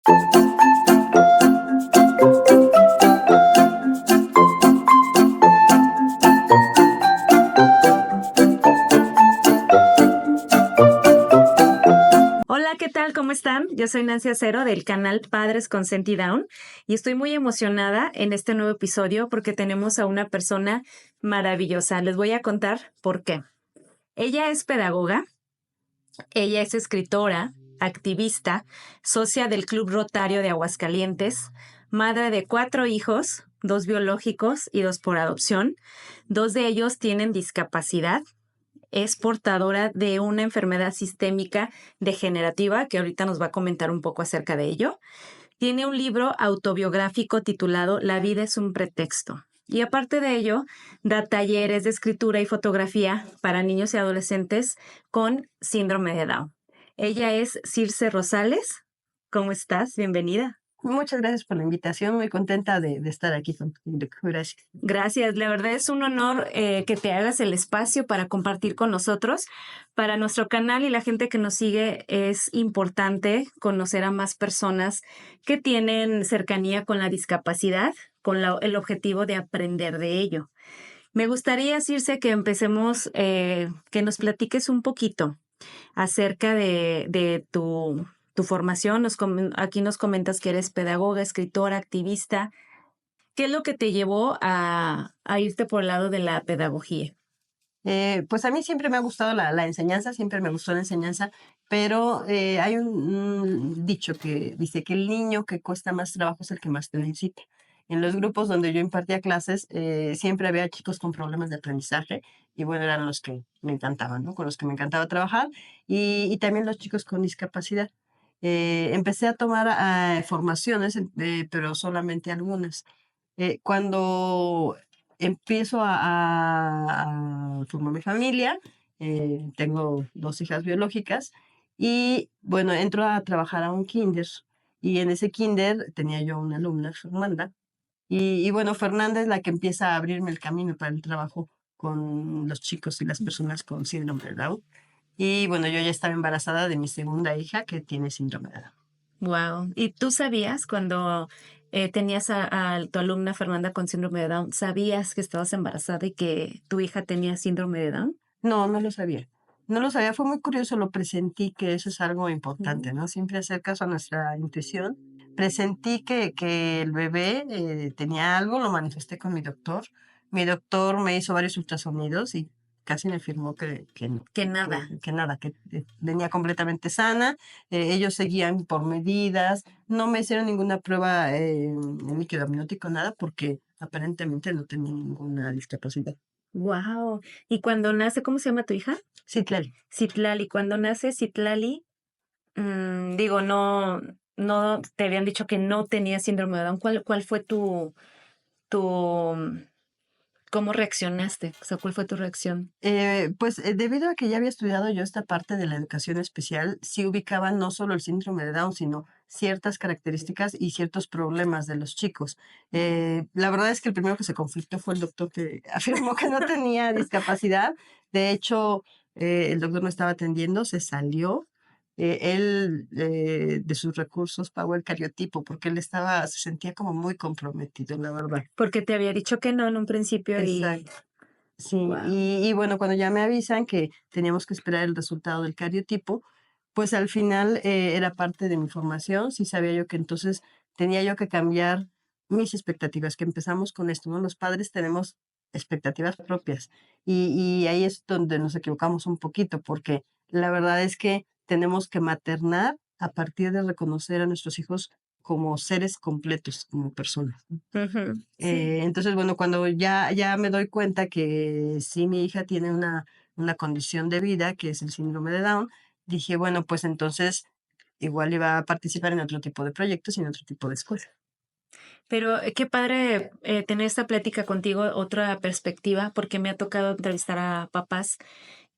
Hola, ¿qué tal? ¿Cómo están? Yo soy Nancy Acero del canal Padres con Senti Down y estoy muy emocionada en este nuevo episodio porque tenemos a una persona maravillosa. Les voy a contar por qué. Ella es pedagoga, ella es escritora, activista, socia del Club Rotario de Aguascalientes, madre de 4 hijos, 2 biológicos y 2 por adopción. 2 de ellos tienen discapacidad. Es portadora de una enfermedad sistémica degenerativa, que ahorita nos va a comentar un poco acerca de ello. Tiene un libro autobiográfico titulado La vida es un pretexto. Y aparte de ello, da talleres de escritura y fotografía para niños y adolescentes con síndrome de Down. Ella es Circe Rosales. ¿Cómo estás? Bienvenida. Muchas gracias por la invitación, muy contenta de estar aquí contigo. Gracias. Gracias, la verdad es un honor que te hagas el espacio para compartir con nosotros. Para nuestro canal y la gente que nos sigue es importante conocer a más personas que tienen cercanía con la discapacidad, con el objetivo de aprender de ello. Me gustaría, Circe, que empecemos, que nos platiques un poquito acerca de tu formación. Aquí nos comentas que eres pedagoga, escritora, activista. ¿Qué es lo que te llevó a irte por el lado de la pedagogía? Pues a mí siempre me ha gustado la enseñanza, siempre me gustó la enseñanza, pero hay un dicho que dice que el niño que cuesta más trabajo es el que más te necesita. En los grupos donde yo impartía clases, siempre había chicos con problemas de aprendizaje y bueno, eran los que me encantaban, ¿no? Con los que me encantaba trabajar y también los chicos con discapacidad. Empecé a tomar formaciones, pero solamente algunas. Cuando empiezo a formar mi familia, tengo 2 hijas biológicas y, bueno, entro a trabajar a un kinder, y en ese kinder tenía yo una alumna, Fernanda, y bueno, Fernanda es la que empieza a abrirme el camino para el trabajo con los chicos y las personas con síndrome de Down. Y bueno, yo ya estaba embarazada de mi segunda hija que tiene síndrome de Down. Wow. ¿Y tú sabías cuando tenías a tu alumna Fernanda con síndrome de Down, sabías que estabas embarazada y que tu hija tenía síndrome de Down? No, no lo sabía. No lo sabía, fue muy curioso, lo presentí, que eso es algo importante, ¿no? Siempre hacer caso a nuestra intuición. Presentí que el bebé tenía algo, lo manifesté con mi doctor. Mi doctor me hizo varios ultrasonidos y casi me afirmó que no, Que nada. que nada, que venía completamente sana. Ellos seguían por medidas, no me hicieron ninguna prueba en líquido amniótico, nada, porque aparentemente no tenía ninguna discapacidad. Wow. Y cuando nace, ¿cómo se llama tu hija? Sí, claro. Citlali. Cuando nace Citlali, digo, no te habían dicho que no tenía síndrome de Down. ¿Cuál fue tu, cómo reaccionaste? O sea, ¿cuál fue tu reacción? Pues debido a que ya había estudiado yo esta parte de la educación especial, sí ubicaba no solo el síndrome de Down, sino ciertas características y ciertos problemas de los chicos. La verdad es que el primero que se conflictó fue el doctor que afirmó que no tenía discapacidad. De hecho, el doctor no estaba atendiendo, se salió. Él de sus recursos pagó el cariotipo porque se sentía como muy comprometido, la verdad. Porque te había dicho que no en un principio y Exacto. Sí, wow. y bueno, cuando ya me avisan que teníamos que esperar el resultado del cariotipo, pues al final era parte de mi formación, sí sabía yo que entonces tenía yo que cambiar mis expectativas, que empezamos con esto, ¿no? Los padres tenemos expectativas propias y ahí es donde nos equivocamos un poquito, porque la verdad es que tenemos que maternar a partir de reconocer a nuestros hijos como seres completos, como personas. Ujú, sí. Entonces, bueno, cuando ya me doy cuenta que sí, mi hija tiene una condición de vida, que es el síndrome de Down, dije, bueno, pues entonces igual iba a participar en otro tipo de proyectos y en otro tipo de escuela. Pero qué padre tener esta plática contigo, otra perspectiva, porque me ha tocado entrevistar a papás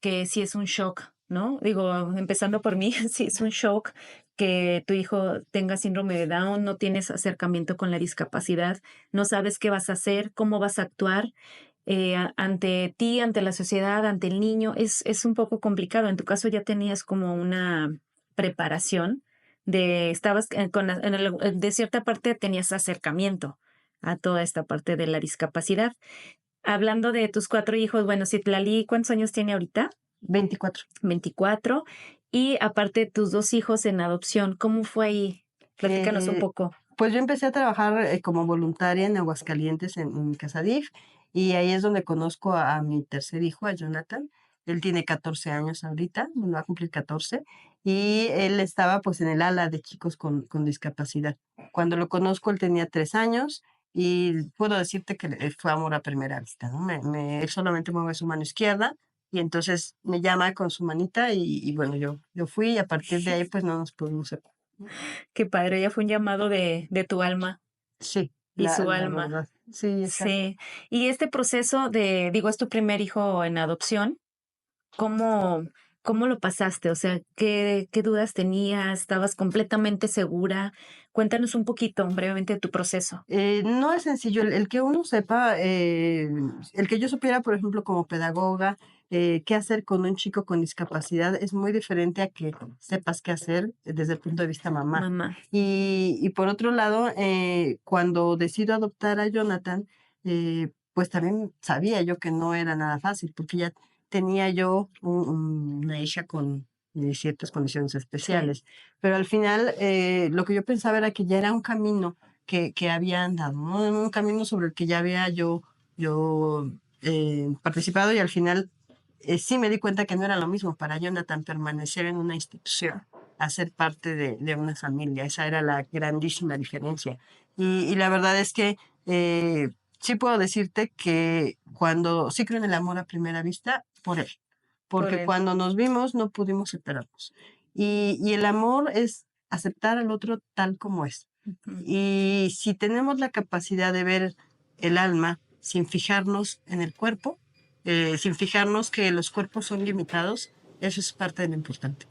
que sí es un shock, ¿no? Digo, empezando por mí, sí es un shock que tu hijo tenga síndrome de Down, no tienes acercamiento con la discapacidad, no sabes qué vas a hacer, cómo vas a actuar ante ti, ante la sociedad, ante el niño. Es un poco complicado. En tu caso ya tenías como una preparación, estabas de cierta parte tenías acercamiento a toda esta parte de la discapacidad. Hablando de tus 4 hijos, bueno, Citlali, ¿cuántos años tiene ahorita? 24. 24. Y aparte tus 2 hijos en adopción, ¿cómo fue ahí? Platícanos un Eh, poco. pues yo empecé a trabajar como voluntaria en Aguascalientes, en Casadif, y ahí es donde conozco a mi tercer hijo, a Jonathan. Él tiene 14 años ahorita, bueno, va a cumplir 14, y él estaba pues en el ala de chicos con discapacidad. Cuando lo conozco, él tenía 3 años, y puedo decirte que fue amor a primera vista, ¿no? Él solamente mueve su mano izquierda, y entonces me llama con su manita, y bueno, yo fui, y a partir de ahí pues no nos pudimos separar. Qué padre, ya fue un llamado de tu alma Sí, y la su la alma. verdad. Sí, exacto. Sí. Y este proceso digo, es tu primer hijo en adopción, ¿cómo, cómo lo pasaste? O sea, ¿qué dudas tenías? ¿Estabas completamente segura? Cuéntanos un poquito, brevemente, de tu proceso. No es sencillo el que uno sepa, el que yo supiera, por ejemplo, como pedagoga, qué hacer con un chico con discapacidad es muy diferente a que sepas qué hacer desde el punto de vista mamá. Mamá. Y por otro lado, cuando decido adoptar a Jonathan, pues también sabía yo que no era nada fácil, porque ya tenía yo una hija con ciertas condiciones Sí, especiales. Pero al final, lo que yo pensaba era que ya era un camino que había andado, ¿no? En un camino sobre el que ya había yo participado, y al final sí me di cuenta que no era lo mismo para Jonathan permanecer en una institución a ser parte de una familia. Esa era la grandísima diferencia. Y la verdad es que sí puedo decirte que cuando sí creo en el amor a primera vista, por él. por Porque él. cuando nos vimos no pudimos separarnos. Y el amor es aceptar al otro tal como es. Ujú. Y si tenemos la capacidad de ver el alma sin fijarnos en el cuerpo, sin fijarnos que los cuerpos son limitados, eso es parte de lo importante.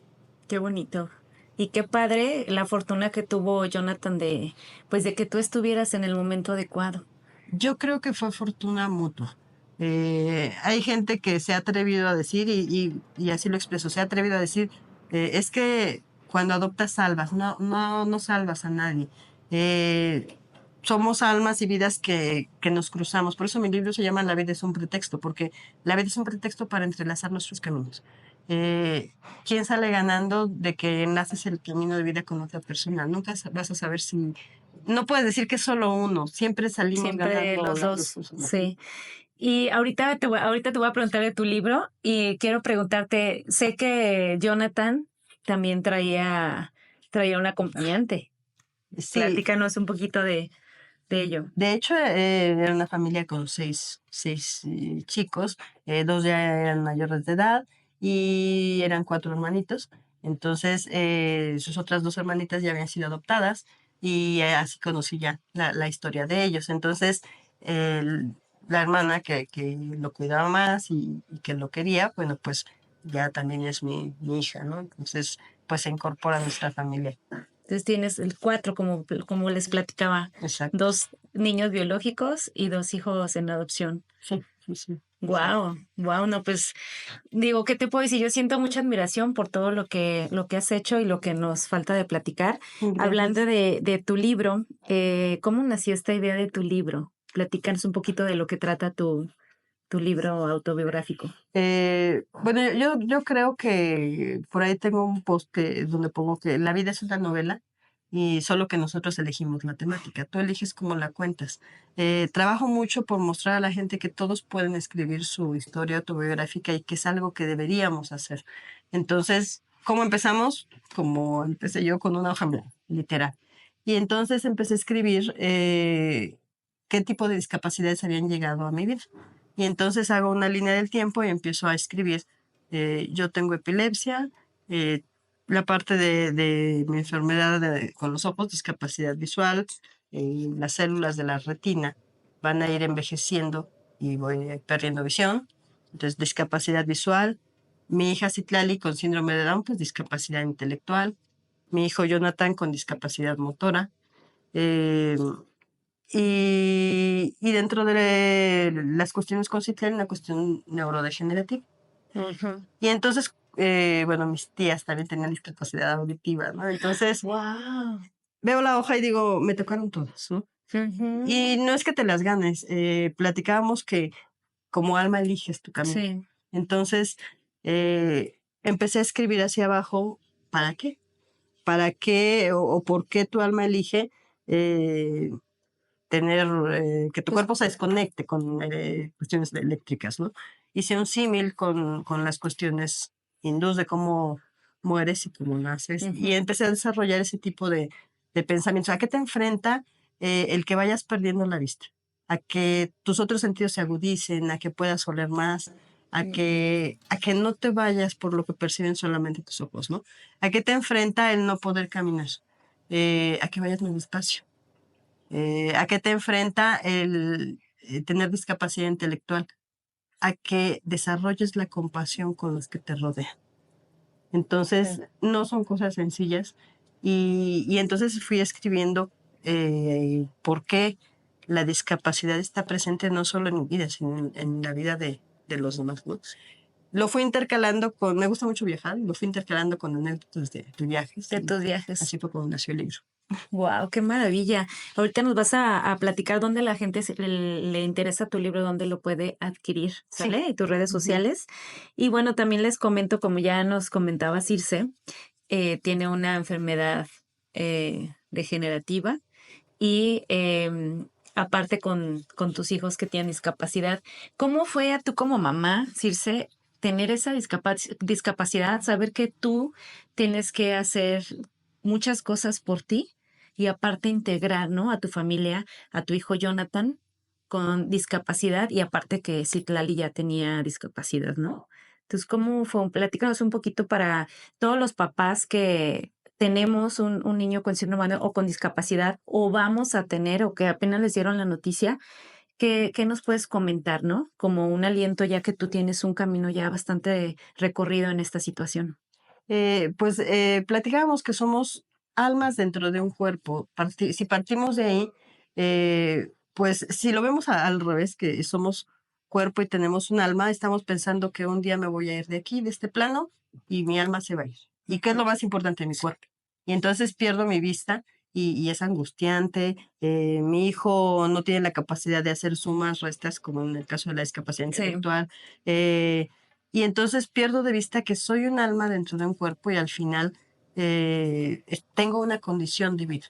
Qué bonito. Y qué padre la fortuna que tuvo Jonathan pues de que tú estuvieras en el momento adecuado. Yo creo que fue fortuna mutua. Hay gente que se ha atrevido a decir, y así lo expreso, se ha atrevido a decir, es que cuando adoptas salvas, no salvas a nadie. Eh, Somos almas y vidas que nos cruzamos. Por eso mi libro se llama La vida es un pretexto, porque la vida es un pretexto para entrelazar nuestros caminos. Eh, ¿Quién sale ganando de que enlaces el camino de vida con otra persona? Nunca vas a saber si... No puedes decir que es solo uno, siempre salimos Siempre ganando los las dos dos, personas. sí. Y ahorita te voy a preguntar de tu libro y quiero preguntarte, sé que Jonathan también traía un acompañante. Sí, Platícanos un poquito de ello. de hecho era una familia con seis chicos, dos ya eran mayores de edad y eran cuatro hermanitos. Entonces sus otras dos hermanitas ya habían sido adoptadas, y así conocí ya la historia de ellos. Entonces el- la hermana que lo cuidaba más y que lo quería, bueno, pues ya también es mi hija, ¿no? Entonces pues se incorpora a nuestra familia. Entonces tienes el 4, como les platicaba, Exacto. 2 niños biológicos y 2 hijos en adopción. Sí, sí, sí. Exacto. Wow, wow, no, pues digo, ¿qué te puedo decir? Yo siento mucha admiración por todo lo que has hecho y lo que nos falta de platicar. Hablando Gracias. de tu libro, ¿cómo nació esta idea de tu libro? Platícanos un poquito de lo que trata tu libro autobiográfico. Bueno, yo creo que por ahí tengo un post donde pongo que la vida es una novela, y solo que nosotros elegimos la temática. Tú eliges cómo la cuentas. Trabajo mucho por mostrar a la gente que todos pueden escribir su historia autobiográfica y que es algo que deberíamos hacer. Entonces, ¿cómo empezamos? Como empecé yo, con una hoja en blanco, literal. Y entonces empecé a escribir qué tipo de discapacidades habían llegado a mi vida. Y entonces hago una línea del tiempo y empiezo a escribir. Yo tengo epilepsia, eh, la parte de mi enfermedad con los ojos, discapacidad visual, las células de la retina van a ir envejeciendo y voy perdiendo visión. Entonces, discapacidad visual. Mi hija Citlali con síndrome de Down, pues discapacidad intelectual. Mi hijo Jonathan con discapacidad motora. Eh, y dentro de las cuestiones con Citlali, una cuestión neurodegenerativa. Ujú. Y entonces bueno, mis tías también tenían discapacidad auditiva, ¿no? Entonces Wow. veo la hoja y digo, me tocaron todas, ¿no? Y no es que te las ganes, platicábamos que como alma eliges tu camino. Sí. Entonces, empecé a escribir hacia abajo, ¿para qué? ¿Para qué o por qué tu alma elige eh, tener, que tu Pues cuerpo se desconecte con cuestiones eléctricas, ¿no? Hice un símil con las cuestiones hindús de cómo mueres y cómo naces. Y empecé a desarrollar ese tipo de pensamientos. ¿A qué te enfrenta el que vayas perdiendo la vista? A que tus otros sentidos se agudicen, a que puedas oler más, a que no te vayas por lo que perciben solamente tus ojos, ¿no? ¿A qué te enfrenta el no poder caminar? A que vayas más despacio. ¿A qué te enfrenta el tener discapacidad intelectual? A que desarrolles la compasión con los que te rodean. Entonces, no son cosas sencillas. Y entonces fui escribiendo por qué la discapacidad está presente no solo en mi vida, sino en la vida de los demás, ¿no? Lo fui intercalando me gusta mucho viajar, y lo fui intercalando con anécdotas de viajes. De tus viajes. Así fue como nació el libro. Wow, qué maravilla. Ahorita nos vas a platicar dónde la gente le interesa tu libro, dónde lo puede adquirir, Sí. ¿sale? Y tus redes sociales. Y bueno, también les comento, como ya nos comentaba Circe, tiene una enfermedad degenerativa y aparte con tus hijos que tienen discapacidad. ¿Cómo fue a tú como mamá, Circe, tener esa discapacidad, saber que tú tienes que hacer muchas cosas por ti y aparte integrar, ¿no? A tu familia, a tu hijo Jonathan con discapacidad y aparte que Citlali ya tenía discapacidad, ¿no? Entonces, ¿cómo fue? Platícanos un poquito para todos los papás que tenemos un niño con síndrome de Down o con discapacidad o vamos a tener o que apenas les dieron la noticia. ¿Qué nos puedes comentar, no? Como un aliento ya que tú tienes un camino ya bastante recorrido en esta situación. Pues platicábamos que somos almas dentro de un cuerpo. Si partimos de ahí, pues si lo vemos al revés, que somos cuerpo y tenemos un alma, estamos pensando que un día me voy a ir de aquí, de este plano, y mi alma se va a ir. ¿Y qué es lo más importante? Mi cuerpo. Y entonces pierdo mi vista y es angustiante. Mi hijo no tiene la capacidad de hacer sumas, restas, como en el caso de la discapacidad Sí. intelectual. Y entonces pierdo de vista que soy un alma dentro de un cuerpo y al final tengo una condición de vida.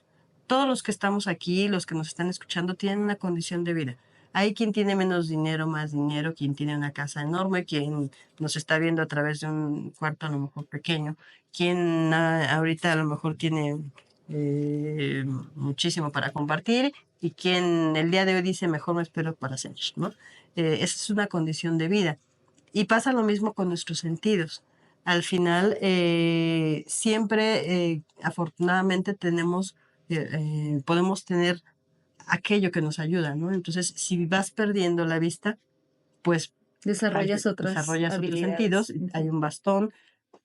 Todos los que estamos aquí, los que nos están escuchando, tienen una condición de vida. Hay quien tiene menos dinero, más dinero, quien tiene una casa enorme, quien nos está viendo a través de un cuarto a lo mejor pequeño, quien ahorita a lo mejor tiene muchísimo para compartir y quien el día de hoy dice mejor me espero para siempre, ¿no? Esa es una condición de vida. Y pasa lo mismo con nuestros sentidos. Al final, siempre, afortunadamente, podemos tener aquello que nos ayuda, ¿no? Entonces, si vas perdiendo la vista, pues Desarrollas otros desarrollas otros sentidos, hay un bastón,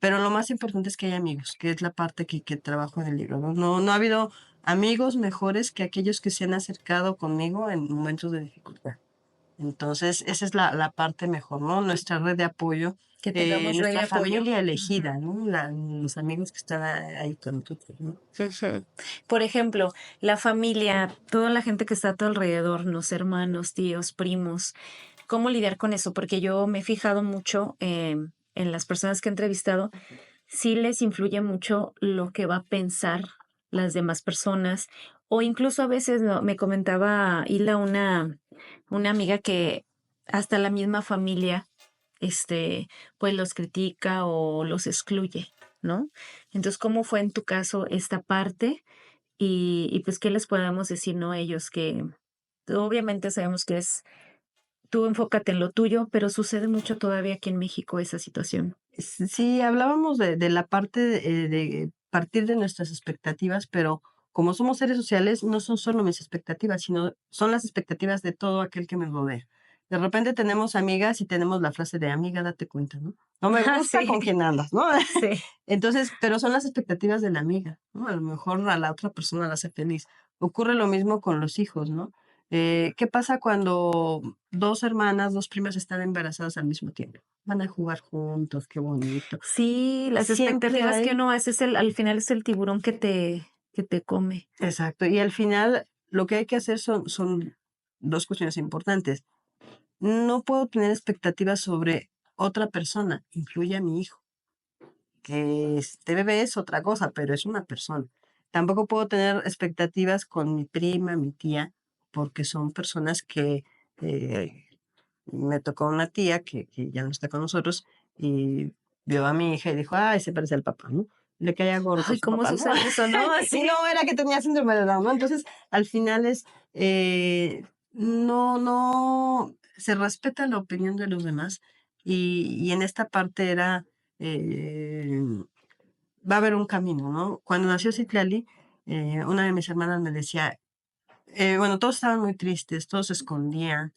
pero lo más importante es que hay amigos, que es la parte que trabajo en el libro, ¿no? No ha habido amigos mejores que aquellos que se han acercado conmigo en momentos de dificultad. Entonces, esa es la parte mejor, ¿no? Nuestra red de apoyo, que tengamos red de nuestra apoyo. familia elegida, ¿no? Los amigos que están ahí con nosotros, ¿no? Por ejemplo, la familia, toda la gente que está a tu alrededor, los hermanos, tíos, primos, ¿cómo lidiar con eso? Porque yo me he fijado mucho en las personas que he entrevistado, sí les influye mucho lo que va a pensar las demás personas, o incluso a veces me comentaba Hilda, una amiga que hasta la misma familia, pues los critica o los excluye, ¿no? Entonces, ¿cómo fue en tu caso esta parte? Y pues, ¿qué les podemos decir, no? Ellos que obviamente sabemos que tú enfócate en lo tuyo, pero sucede mucho todavía aquí en México esa situación. Sí, hablábamos de la parte de partir de nuestras expectativas, pero como somos seres sociales, no son solo mis expectativas, sino son las expectativas de todo aquel que me rodea. De repente tenemos amigas y tenemos la frase de amiga, date cuenta, ¿no? No me Ah, gusta sí, con quién andas, ¿no? sí. Entonces, pero son las expectativas de la amiga, ¿no? A lo mejor a la otra persona la hace feliz. Ocurre lo mismo con los hijos, ¿no? ¿Qué pasa cuando dos hermanas, dos primas están embarazadas al mismo tiempo? Van a jugar juntos, qué bonito. Sí, las Siempre expectativas que hay, uno hace al final es el tiburón que te come. exacto, y al final lo que hay que hacer son dos cuestiones importantes. No puedo tener expectativas sobre otra persona, incluye a mi hijo, que este bebé es otra cosa, pero es una persona. Tampoco puedo tener expectativas con mi prima, mi tía, porque son personas que eh, me tocó una tía que ya no está con nosotros y vio a mi hija y dijo, ay, se parece al papá, ¿no? Le caía gordo Ay, su ¿cómo papá, ¿no? sucede eso, no? Y Así. no era que tenía síndrome de Down, ¿no? Entonces, al final no, se respeta la opinión de los demás y en esta parte era, eh, va a haber un camino, ¿no? Cuando nació Citlali, una de mis hermanas me decía, bueno, todos estaban muy tristes, todos se escondían,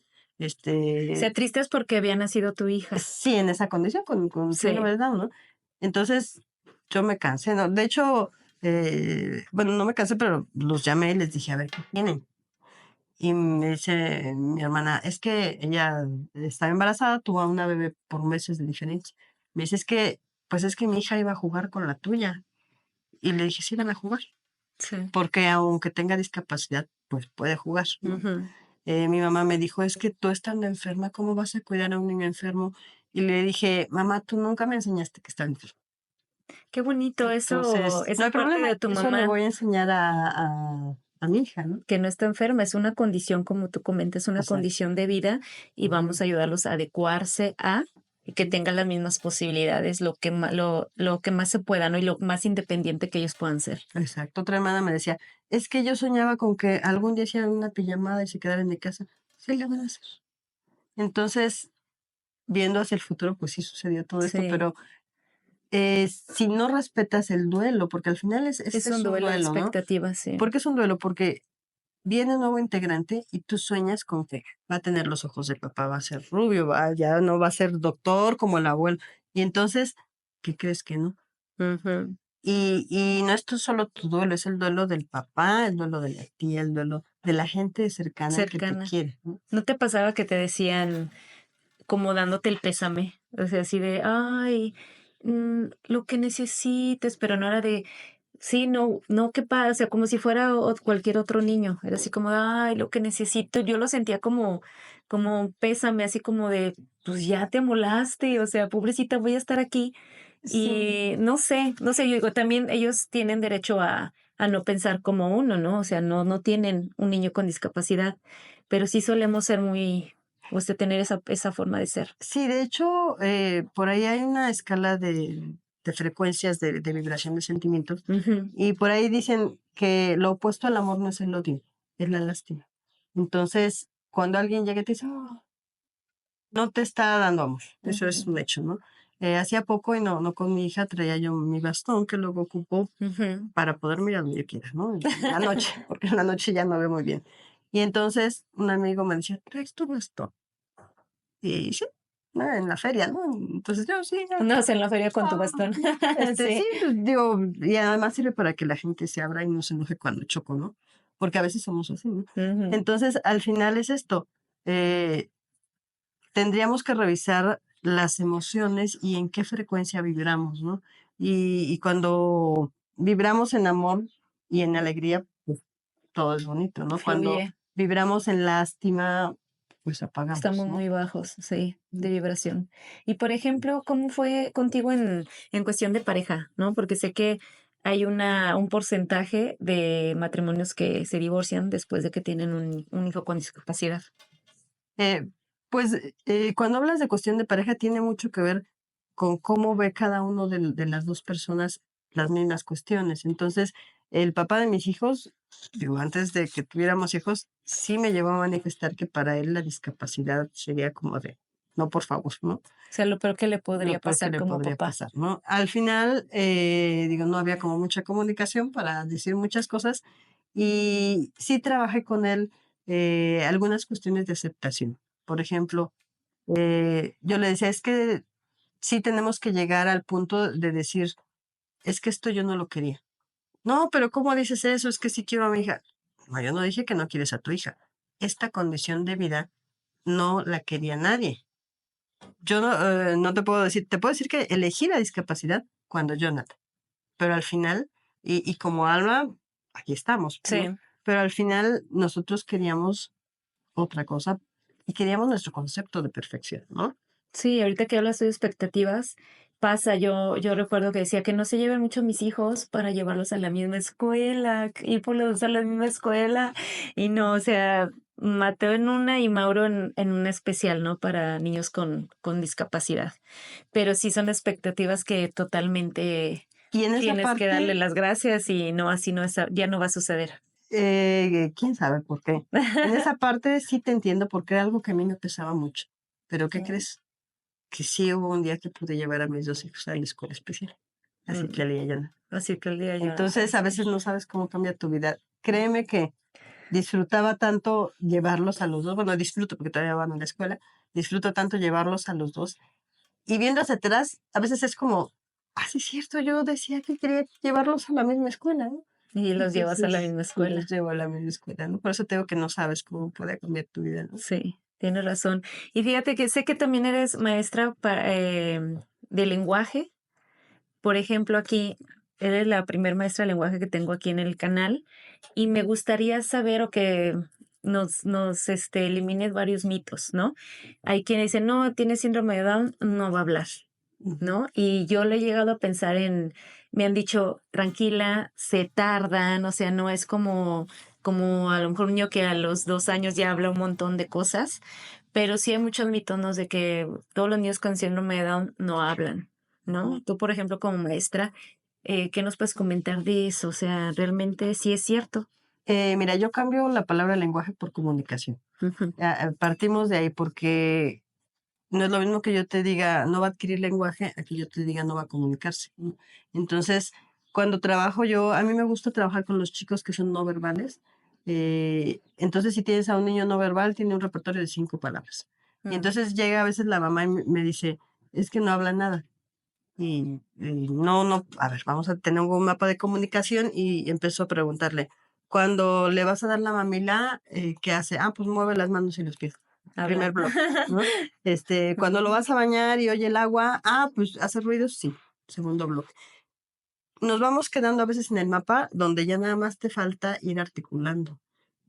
Sea triste es porque había nacido tu hija. sí, en esa condición, con síndrome Sí. de Down, ¿no? Entonces, yo me cansé, ¿no? De hecho, bueno, no me cansé, pero los llamé y les dije, a ver, ¿qué tienen? Y me dice mi hermana, es que ella estaba embarazada, tuvo a una bebé por meses de diferencia. Me dice, pues es que mi hija iba a jugar con la tuya. Y le dije, sí, van a jugar, Sí. porque aunque tenga discapacidad, pues puede jugar, ¿no? Ujú. Mi mamá me dijo, es que tú estando enferma, ¿cómo vas a cuidar a un niño enfermo? Y le dije, mamá, tú nunca me enseñaste que estaba enfermo. Qué bonito eso, Entonces, no esa hay parte problema, de tu eso le mamá voy a enseñar a mi hija, ¿no? que no está enferma, es una condición, como tú comentas, una Exacto. condición de vida y Ujú. vamos a ayudarlos a adecuarse a y que tengan las mismas posibilidades, lo que más se pueda, ¿no? Y lo más independiente que ellos puedan ser. Exacto. Otra hermana me decía, es que yo soñaba con que algún día hicieran una pijamada y se quedaran en mi casa. Sí, la van a hacer. Entonces, viendo hacia el futuro, pues sí sucedió todo esto, Sí, pero si no respetas el duelo, porque al final es este un es un duelo de duelo, ¿no? expectativas, sí. ¿Por qué es un duelo? Porque viene un nuevo integrante y tú sueñas con que va a tener los ojos de papá, va a ser rubio, ya no va a ser doctor como el abuelo. Y entonces, ¿qué crees que no? Ujú. Y no es solo tu duelo, es el duelo del papá, el duelo de la tía, el duelo de la gente cercana que te Cercana. quiere, ¿no? ¿No te pasaba que te decían como dándote el pésame? O sea, así de, ay, lo que necesites, pero no era de, sí, no, no, qué pasa, o sea, como si fuera cualquier otro niño. Era así como, ay, lo que necesito. Yo lo sentía como un pésame, así como de, pues ya te amolaste, o sea, pobrecita, voy a estar aquí. Sí, Y no sé, yo digo, también ellos tienen derecho a no pensar como uno, ¿no? O sea, no tienen un niño con discapacidad, pero sí solemos ser muy, o sea, tener esa forma de ser. sí, de hecho, por ahí hay una escala de frecuencias de vibración de sentimientos Ujú. y por ahí dicen que lo opuesto al amor no es el odio, es la lástima. Entonces, cuando alguien llega y te dice, "Oh, no te está dando amor", eso es Ujú, un hecho, ¿no? Hacía poco, y no con mi hija, traía yo mi bastón que luego ocupo ujú. para poder mirar donde yo quiera, ¿no? En la noche, porque en la noche ya no veo muy bien. Y entonces un amigo me decía, ¿traes tu bastón? Y sí, ¿no? En la feria, ¿no? Entonces yo, sí, ya. Andas en la feria con tu Ah, bastón. sí, Sí. pues digo, y además sirve para que la gente se abra y no se enoje cuando choco, ¿no? Porque a veces somos así, ¿no? Ujú. Entonces, al final es esto. eh, Tendríamos que revisar las emociones y en qué frecuencia vibramos, ¿no? Y cuando vibramos en amor y en alegría, pues todo es bonito, ¿no? Cuando Fluye. vibramos en lástima, pues apagamos, Estamos ¿no? muy bajos, sí, Mm. de vibración. Y por ejemplo, ¿cómo fue contigo en cuestión de pareja, no? Porque sé que hay un porcentaje de matrimonios que se divorcian después de que tienen un hijo con discapacidad. Eh, pues cuando hablas de cuestión de pareja tiene mucho que ver con cómo ve cada uno de las dos personas las mismas cuestiones. Entonces, el papá de mis hijos, digo, antes de que tuviéramos hijos, sí me llevó a manifestar que para él la discapacidad sería como de, no, por favor, ¿no? O sea, lo peor que le Lo podría peor que pasar le como podría papá. pasar, ¿no? Al final, digo, no había como mucha comunicación para decir muchas cosas y sí trabajé con él algunas cuestiones de aceptación. Por ejemplo, yo le decía, es que sí tenemos que llegar al punto de decir, es que esto yo no lo quería. No, pero ¿cómo dices eso? Es que sí quiero a mi hija. No, yo no dije que no quieres a tu hija. esta condición de vida no la quería nadie. Yo no te puedo decir, te puedo decir que elegí la discapacidad cuando Jonathan, pero al final, y como Alma, aquí estamos, Sí. ¿no? Pero al final nosotros queríamos otra cosa y queríamos nuestro concepto de perfección, ¿no? Sí, ahorita que hablas de expectativas, pasa, yo recuerdo que decía que no se lleven mucho mis hijos para llevarlos a la misma escuela, ir por los dos a la misma escuela, y no, o sea, Mateo en una y Mauro en una especial, ¿no? Para niños con discapacidad. Pero sí son expectativas que totalmente Y en esa tienes que darle parte, las gracias y no, así no es, ya no va a suceder. quién sabe por qué. En esa parte sí te entiendo porque era algo que a mí me pesaba mucho. Pero ¿qué Sí. crees? Que sí hubo un día que pude llevar a mis dos hijos a la escuela especial. Así que Mm, leía yo. así que el día yo, Entonces, a veces no sabes cómo cambia tu vida. Créeme que disfrutaba tanto llevarlos a los dos. Bueno, disfruto porque todavía van a la escuela. Disfruto tanto llevarlos a los dos. Y viendo hacia atrás, a veces es como, ah, sí es cierto, yo decía que quería llevarlos a la misma escuela, ¿no? y los llevas a la Entonces, misma sí los escuela. llevo a la misma escuela, ¿no? Por eso tengo que no sabes cómo puede cambiar tu vida, ¿no? Sí, tienes razón. Y fíjate que sé que también eres maestra de lenguaje. Por ejemplo, aquí eres la primer maestra de lenguaje que tengo aquí en el canal y me gustaría saber o que nos elimines varios mitos, ¿no? Hay quienes dicen, no, tiene síndrome de Down, no va a hablar, Ujú. ¿no? Y yo le he llegado a pensar me han dicho, tranquila, se tardan, o sea, no es como a lo mejor un niño que a los 2 años ya habla un montón de cosas, pero sí hay muchos mitos, ¿no? De que todos los niños con síndrome de Down no hablan, ¿no? Tú, por ejemplo, como maestra, ¿qué nos puedes comentar de eso? O sea, realmente sí es cierto. Mira, yo cambio la palabra lenguaje por comunicación. Ujú. Partimos de ahí porque no es lo mismo que yo te diga no va a adquirir lenguaje a que yo te diga no va a comunicarse, ¿no? Entonces, cuando trabajo yo, a mí me gusta trabajar con los chicos que son no verbales. Entonces, si tienes a un niño no verbal, tiene un repertorio de 5 palabras. Y Mm. entonces llega a veces la mamá y me dice, es que no habla nada. Y no, a ver, vamos a tener un mapa de comunicación y empezó a preguntarle, cuando le vas a dar la mamila, ¿qué hace? Ah, pues mueve las manos y los pies. Primer Habla. bloque, ¿no? Cuando lo Ujú. vas a bañar y oye el agua, ah, pues hace ruidos, sí. Segundo bloque. Nos vamos quedando a veces en el mapa donde ya nada más te falta ir articulando.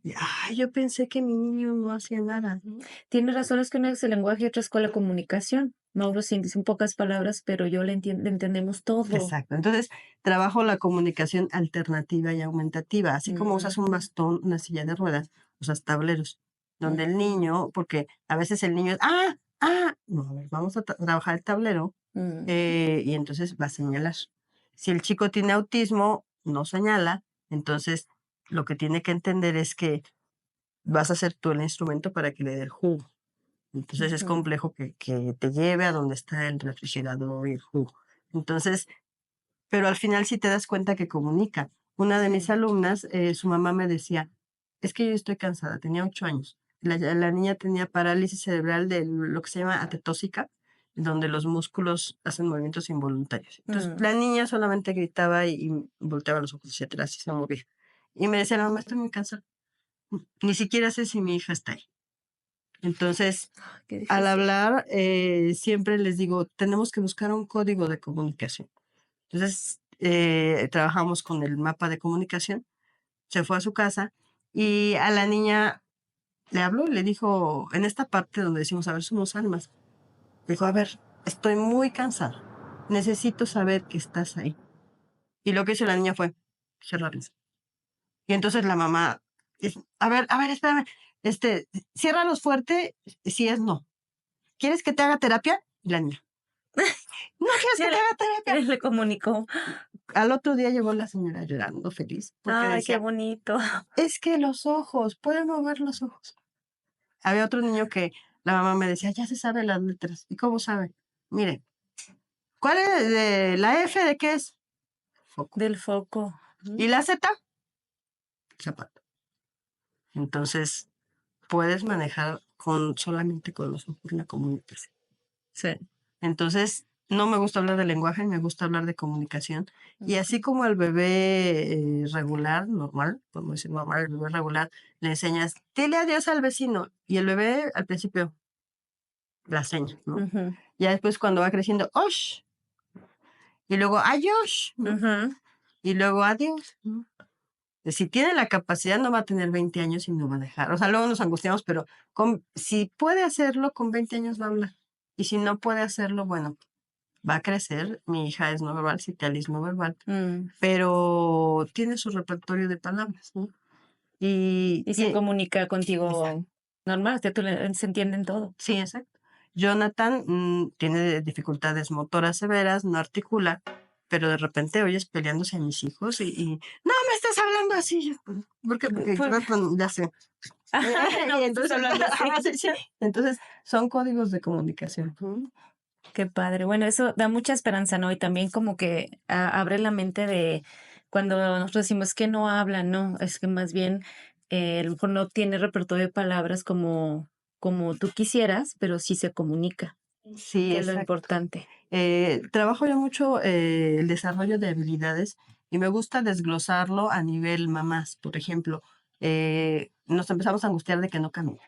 Y, ay, yo pensé que mi niño no hacía nada, ¿no? Tienes razón, es que una es el lenguaje y otra es con la comunicación. Mauro sí dice en pocas palabras, pero yo le entendemos todo. Exacto. Entonces, trabajo la comunicación alternativa y aumentativa. Así como Ujú, usas un bastón, una silla de ruedas, usas tableros, donde el ujú, niño, porque a veces el niño es, no, a ver, vamos a trabajar el tablero ujú. y entonces va a señalar. Si el chico tiene autismo, no señala, entonces lo que tiene que entender es que vas a ser tú el instrumento para que le dé el jugo. Entonces es Ujú. complejo que te lleve a donde está el refrigerador y el jugo. Entonces, pero al final sí te das cuenta que comunica. Una de mis Sí. alumnas, su mamá me decía, es que yo estoy cansada, tenía 8 años. La niña tenía parálisis cerebral de lo que se llama atetósica, donde los músculos hacen movimientos involuntarios. Entonces, Mm. la niña solamente gritaba y volteaba los ojos hacia atrás y se movía. Y me decía, la mamá, estoy muy cansada. Ni siquiera sé si mi hija está ahí. Entonces, Qué al difícil. hablar, siempre les digo, tenemos que buscar un código de comunicación. Entonces, trabajamos con el mapa de comunicación, se fue a su casa y a la niña le habló y le dijo, en esta parte donde decimos, a ver, somos almas, dijo, a ver, estoy muy cansada, necesito saber que estás ahí. Y lo que hizo la niña fue cerrarlos. Y entonces la mamá, a ver, espérame, ciérralos fuerte si es no. ¿Quieres que te haga terapia? Y la niña, no quieres que Ya te le, haga ya terapia. le comunicó. Al otro día llegó la señora llorando feliz porque Ay, qué decía, bonito. es que los ojos, pueden mover los ojos. Había otro niño que la mamá me decía, ya se sabe las letras. ¿Y cómo sabe? Mire, ¿cuál es la F de qué es? Foco. Del foco. ¿Y Ujú. la Z? Zapato. Entonces, puedes manejar solamente con los ojos la comunicación. Sí. Entonces, no me gusta hablar de lenguaje, me gusta hablar de comunicación. Y así como al bebé regular, normal, podemos decir normal, el bebé regular, le enseñas, dile adiós al vecino. Y el bebé al principio la seña, ¿no? Ujú, Ya después cuando va creciendo, ¡osh! Y luego, ¡ayosh! ¿no? ujú. Y luego, adiós, ¿no? Si tiene la capacidad, no va a tener 20 años y no va a dejar. O sea, luego nos angustiamos, pero si puede hacerlo, con 20 años va a hablar. Y si no puede hacerlo, bueno, va a crecer. Mi hija es no verbal, Citlali es no verbal, Mm. pero tiene su repertorio de palabras, ¿no? Y se Y comunica exacto, contigo normal, o sea, se entienden todo. sí, exacto. Jonathan tiene dificultades motoras severas, no articula, pero de repente oyes peleándose a mis hijos y no me estás hablando así. Yo, ¿por qué? Porque Pues, Jonathan ya sé. no Y me estás entonces, hablando así. sí, sí. Entonces, son códigos de comunicación. Qué padre. Bueno, eso da mucha esperanza, ¿no? Y también como que abre la mente de cuando nosotros decimos que no habla, no, es que más bien a lo mejor no tiene repertorio de palabras como tú quisieras, pero sí se comunica, Sí, que es lo exacto. importante. Trabajo yo mucho el desarrollo de habilidades y me gusta desglosarlo a nivel mamás. Por ejemplo, nos empezamos a angustiar de que no camina.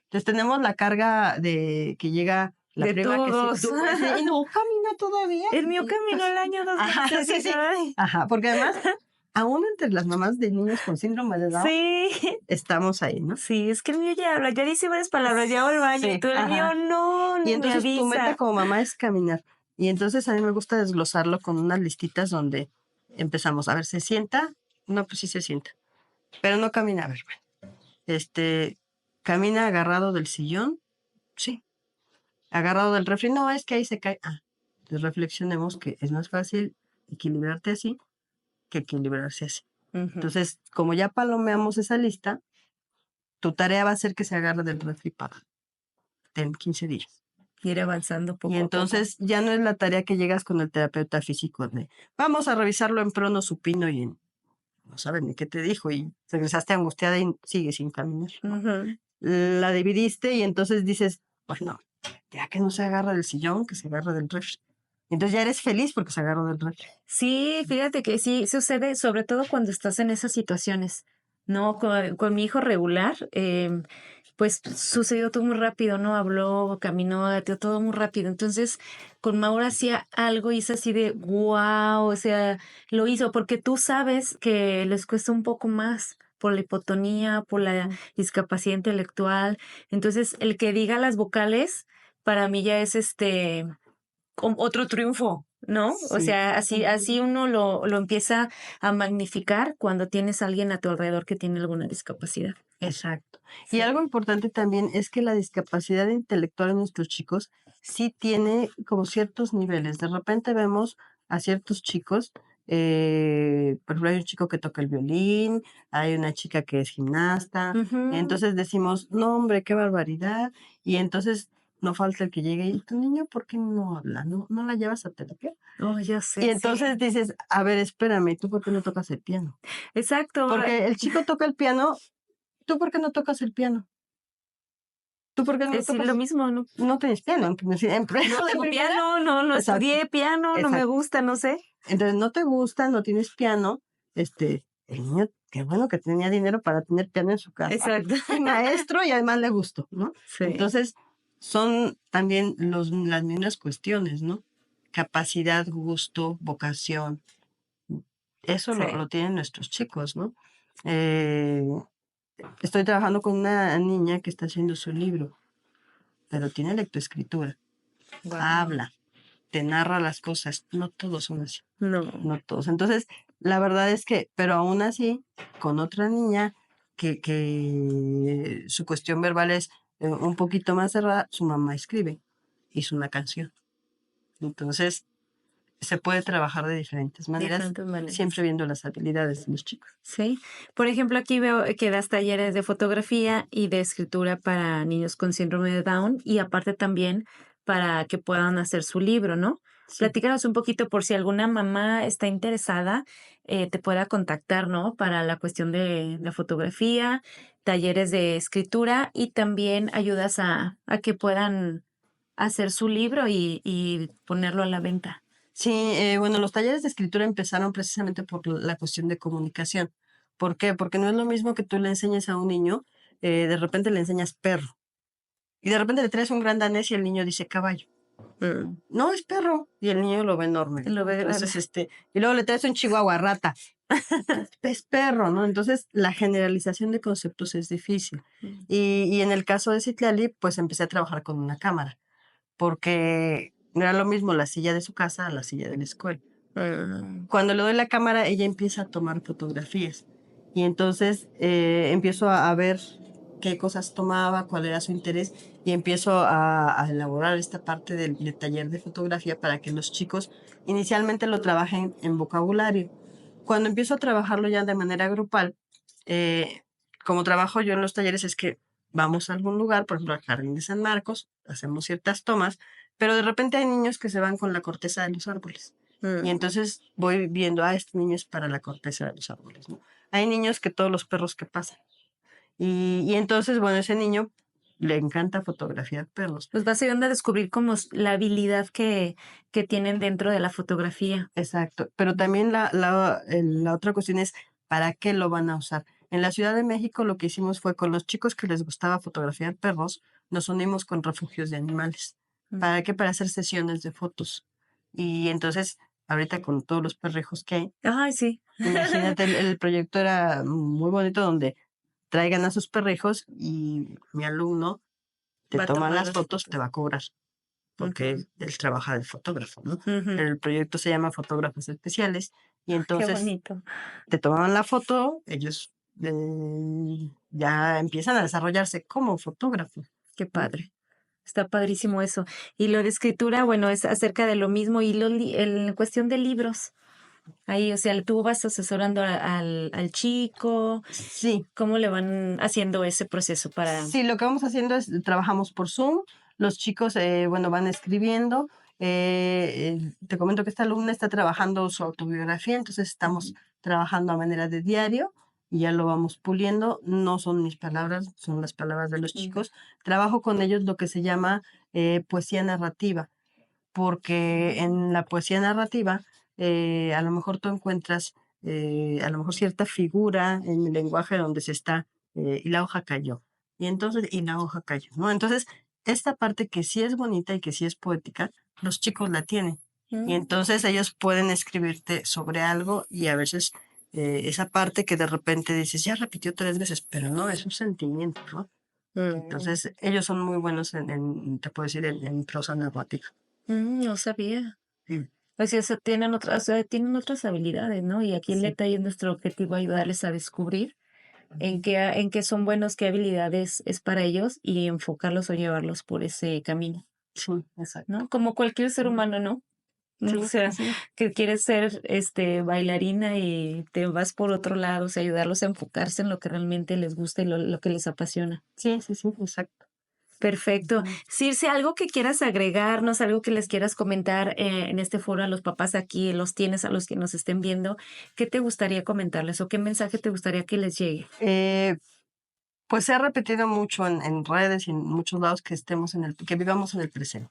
Entonces tenemos la carga de que llega la De prima que sí, todos. y no camina todavía. El mío Y, caminó pues, el año dos ajá, meses. sí, Y sí. ay, Ajá, porque además, aún entre las mamás de niños con síndrome de Down, sí, estamos ahí, ¿no? sí, es que el mío ya habla, ya dice varias palabras, ya va al baño y Sí, tú el mío ajá. no, Y ni me entonces tu meta avisa. como mamá es caminar. Y entonces a mí me gusta desglosarlo con unas listitas donde empezamos. A ver, ¿se sienta? No, pues sí se sienta. Pero no camina. A ver, bueno. ¿Camina agarrado del sillón? Sí. ¿Agarrado del refri? No, es que ahí se cae. Ah, entonces reflexionemos que es más fácil equilibrarte así que equilibrarse así. Ujú. Entonces, como ya palomeamos esa lista, tu tarea va a ser que se agarre del refri para en 15 días. Ir avanzando Y poco a poco. entonces ya no es la tarea que llegas con el terapeuta físico de vamos a revisarlo en prono supino y no saben ni qué te dijo y regresaste angustiada y sigues sin caminar, ¿no? Ujú. La dividiste y entonces dices, bueno, ya que no se agarra del sillón, que se agarra del refri. Entonces ya eres feliz porque se agarró del refri. Sí, fíjate que sí sucede, sobre todo cuando estás en esas situaciones, ¿no? Con mi hijo regular, pues sucedió todo muy rápido, ¿no? Habló, caminó, gateó todo muy rápido. Entonces, con Maura hacía algo y es así de wow, o sea, lo hizo porque tú sabes que les cuesta un poco más por la hipotonía, por la discapacidad intelectual. Entonces, el que diga las vocales, para mí ya es otro triunfo, ¿no? O Sí, sea, así uno lo empieza a magnificar cuando tienes a alguien a tu alrededor que tiene alguna discapacidad. exacto. Y Sí. algo importante también es que la discapacidad intelectual en nuestros chicos sí tiene como ciertos niveles. De repente vemos a ciertos chicos, por ejemplo, hay un chico que toca el violín, hay una chica que es gimnasta, Ujú. entonces decimos, no, hombre, qué barbaridad. Y entonces no falta el que llegue y tu niño, ¿por qué no habla? ¿No la llevas a terapia? Oh, ya Y sé, sí. entonces dices, a ver, espérame, ¿tú por qué no tocas el piano? Exacto. Porque el chico toca el piano. ¿Tú por qué no tocas el piano? ¿Tú por qué no lo Es lo tocas? mismo, ¿no? No tienes piano No de tengo primera. piano, no Exacto, estudié piano, no me exacto. gusta, no sé. Entonces no te gusta, no tienes piano. El niño, qué bueno que tenía dinero para tener piano en su casa. Exacto. Y maestro y además le gustó, ¿no? Sí, Entonces son también las mismas cuestiones, ¿no? Capacidad, gusto, vocación. Eso sí. lo tienen nuestros chicos, ¿no? Eh, Estoy trabajando con una niña que está haciendo su libro, pero tiene lectoescritura, Wow. habla, te narra las cosas. No todos son así, No. no todos. Entonces, la verdad es que, pero aún así, con otra niña que su cuestión verbal es un poquito más cerrada, su mamá escribe, hizo una canción. Entonces, se puede trabajar de diferentes De maneras, diferentes maneras. siempre viendo las habilidades de los chicos. Sí. Por ejemplo, aquí veo que das talleres de fotografía y de escritura para niños con síndrome de Down y aparte también para que puedan hacer su libro, ¿no? Sí. Platícanos un poquito por si alguna mamá está interesada, te pueda contactar, ¿no? Para la cuestión de la fotografía, talleres de escritura y también ayudas a que puedan hacer su libro y ponerlo a la venta. Sí, bueno, los talleres de escritura empezaron precisamente por la cuestión de comunicación. ¿Por qué? Porque no es lo mismo que tú le enseñes a un niño, de repente le enseñas perro, y de repente le traes un gran danés y el niño dice caballo. No, es perro, y el niño lo ve enorme. Lo ve grande. Entonces, y luego le traes un chihuahua rata, es perro, ¿no? Entonces, la generalización de conceptos es difícil. Y en el caso de Citlali, pues empecé a trabajar con una cámara, porque no era lo mismo la silla de su casa a la silla de la escuela. Cuando le doy la cámara, ella empieza a tomar fotografías. Y entonces empiezo a ver qué cosas tomaba, cuál era su interés, y empiezo a elaborar esta parte del taller de fotografía para que los chicos inicialmente lo trabajen en vocabulario. Cuando empiezo a trabajarlo ya de manera grupal, eh, como trabajo yo en los talleres es que vamos a algún lugar, por ejemplo al Jardín de San Marcos, hacemos ciertas tomas, pero de repente hay niños que se van con la corteza de los árboles. Y entonces voy viendo, este niño es para la corteza de los árboles, ¿no? Hay niños que todos los perros que pasan. Y entonces, bueno, ese niño le encanta fotografiar perros. Pues vas ayudando a descubrir como la habilidad que tienen dentro de la fotografía. Exacto. Pero también la otra cuestión es, ¿para qué lo van a usar? En la Ciudad de México lo que hicimos fue con los chicos que les gustaba fotografiar perros, nos unimos con refugios de animales. ¿Para qué? Para hacer sesiones de fotos. Y entonces, ahorita con todos los perrijos que hay, Ay, sí. imagínate, el proyecto era muy bonito donde traigan a sus perrijos y mi alumno te Va a toma tomar las las fotos, fotos. te va a cobrar, porque Ujú. él trabaja de fotógrafo, ¿no? Ujú. El proyecto se llama Fotógrafos Especiales y Qué entonces bonito. te tomaban la foto, ellos ya empiezan a desarrollarse como fotógrafos. Qué ¿No? padre. Está padrísimo eso. Y lo de escritura, bueno, es acerca de lo mismo. Y en cuestión de libros, ahí, o sea, tú vas asesorando al chico, Sí, ¿cómo le van haciendo ese proceso para... sí, lo que vamos haciendo es, trabajamos por Zoom, los chicos, bueno, van escribiendo. Te comento que esta alumna está trabajando su autobiografía, entonces estamos trabajando a manera de diario y ya lo vamos puliendo. No son mis palabras, son las palabras de los chicos. Trabajo con ellos lo que se llama poesía narrativa, porque en la poesía narrativa a lo mejor tú encuentras a lo mejor cierta figura en el lenguaje donde se está y la hoja cayó. Y entonces, y la hoja cayó, ¿no? Entonces, esta parte que sí es bonita y que sí es poética, los chicos la tienen. Y entonces ellos pueden escribirte sobre algo y a veces esa parte que de repente dices, ya repitió 3 veces, pero no, es un sentimiento, ¿no? Entonces, ellos son muy buenos te puedo decir, en prosa narrativa. No sabía. Sí, O sea, tienen otras habilidades, ¿no? Y aquí el sí, detalle es nuestro objetivo, ayudarles a descubrir en qué son buenos, qué habilidades es para ellos y enfocarlos o llevarlos por ese camino, sí, exacto. ¿no? Como cualquier ser humano, ¿no? Sí, O sea, así es. que quieres ser bailarina y te vas por otro lado, o sea, ayudarlos a enfocarse en lo que realmente les gusta y lo que les apasiona. Sí, sí, sí, exacto. Perfecto. Ujú. Circe, algo que quieras agregarnos, algo que les quieras comentar en este foro a los papás aquí, los tienes a los que nos estén viendo, ¿qué te gustaría comentarles o qué mensaje te gustaría que les llegue? Pues se ha repetido mucho en redes y en muchos lados que que vivamos en el presente.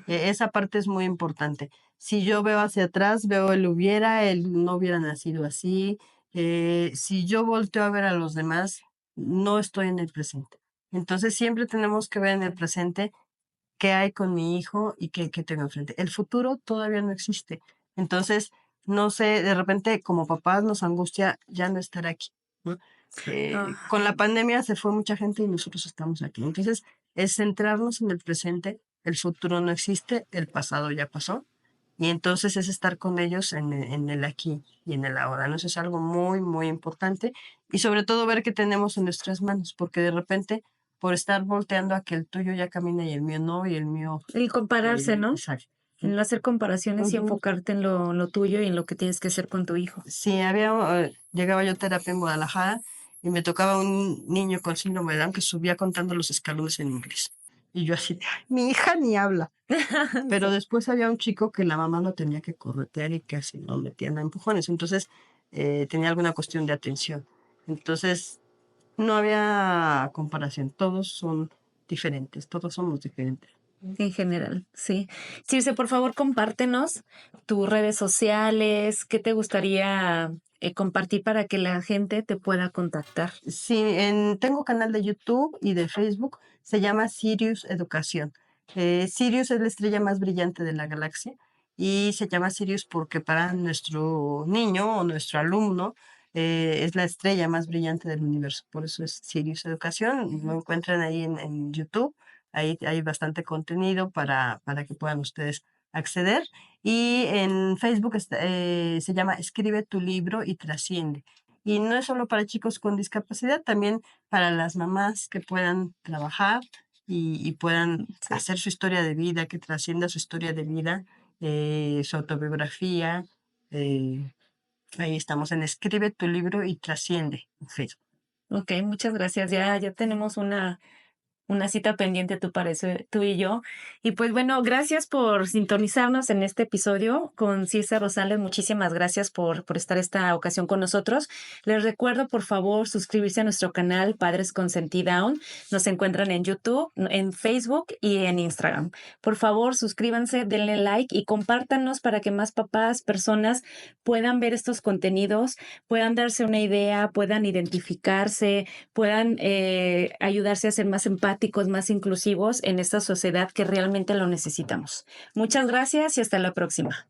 Esa parte es muy importante. Si yo veo hacia atrás, veo él no hubiera nacido así. Si yo volteo a ver a los demás, no estoy en el presente. Entonces siempre tenemos que ver en el presente qué hay con mi hijo y qué tengo enfrente. El futuro todavía no existe. Entonces, no sé, de repente como papás nos angustia ya no estar aquí, ¿no? Ah, Con la pandemia se fue mucha gente y nosotros estamos aquí. Entonces, es centrarnos en el presente. El futuro no existe, el pasado ya pasó. Y entonces es estar con ellos en el aquí y en el ahora, ¿no? Eso es algo muy, muy importante. Y sobre todo ver qué tenemos en nuestras manos, porque de repente, por estar volteando a que el tuyo ya camina y el mío no, y el mío... el compararse, ¿no? exacto. El no hacer comparaciones y Ujú. enfocarte en lo tuyo y en lo que tienes que hacer con tu hijo. Sí, llegaba yo a terapia en Guadalajara y me tocaba un niño con síndrome de Down que subía contando los escalones en inglés. Y yo así, "Ay, mi hija ni habla". Pero Sí. después había un chico que la mamá lo tenía que corretear y casi lo metían a empujones. Entonces tenía alguna cuestión de atención. Entonces no había comparación. Todos son diferentes, todos somos diferentes. En general, sí. Circe, por favor, compártenos tus redes sociales, qué te gustaría compartir para que la gente te pueda contactar. Sí, tengo canal de YouTube y de Facebook, se llama Sirius Educación. Sirius es la estrella más brillante de la galaxia y se llama Sirius porque para nuestro niño o nuestro alumno es la estrella más brillante del universo. Por eso es Sirius Educación. Lo encuentran ahí en YouTube. Ahí hay bastante contenido para que puedan ustedes acceder. Y en Facebook se llama Escribe tu libro y trasciende. Y no es solo para chicos con discapacidad, también para las mamás que puedan trabajar y puedan Sí. hacer su historia de vida, que trascienda su historia de vida, su autobiografía. eh, Ahí estamos en Escribe tu libro y trasciende en Facebook. Ok, muchas gracias. Ya tenemos una cita pendiente, tú parece, tú y yo. Y pues bueno, gracias por sintonizarnos en este episodio con Circe Rosales. Muchísimas gracias por estar esta ocasión con nosotros. Les recuerdo, por favor, suscribirse a nuestro canal Padres con Senti Down. Nos encuentran en YouTube, en Facebook y en Instagram. Por favor, suscríbanse, denle like y compártanos para que más papás, personas puedan ver estos contenidos, puedan darse una idea, puedan identificarse, puedan ayudarse a ser más empáticos, más inclusivos en esta sociedad que realmente lo necesitamos. Muchas gracias y hasta la próxima.